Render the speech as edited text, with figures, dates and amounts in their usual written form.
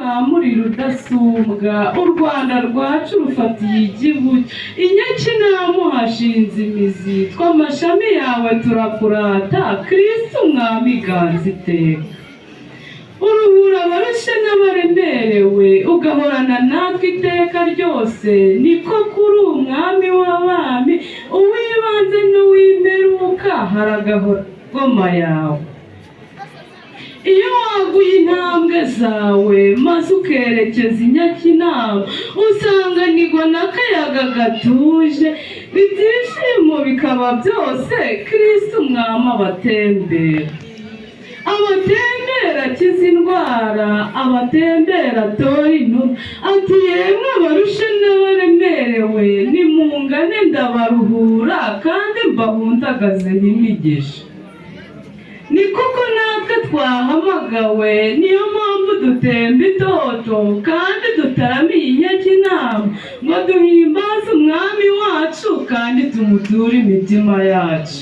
mwamuri rudasumbwa, u Rwanda rwacu rufatiye igihugu, inyakinama hashinze imizi, tw'amashami yawe turakurata, Kristu Umwami ganza iteka. Uruhura abarushe n'abaremerewe, ugahorana natwe iteka ryose, niko kuri umwami w'abami, uwibanze n'uw'imperuka haragahora ngoma yawe. Iyo waguye intambwe zawe maze ukerekeza inyakinama, usanganirwa n'akayaga gatuje, ibyishimo bikaba byose, Kristu Umwami abatembera. Abatembera akiza indwara, abatembera atora intumwa, ati yemwe abarushe n'abaremerewe, nimungane ndabaruhura kandi mbahundagaze n'imigisha. Ni koko natwe twahamagawe, niyo mpamvu dutemba itoto kandi dutaramiye inyakinama, ngo duhimbaze umwami wacu kandi tumuture imitima yacu.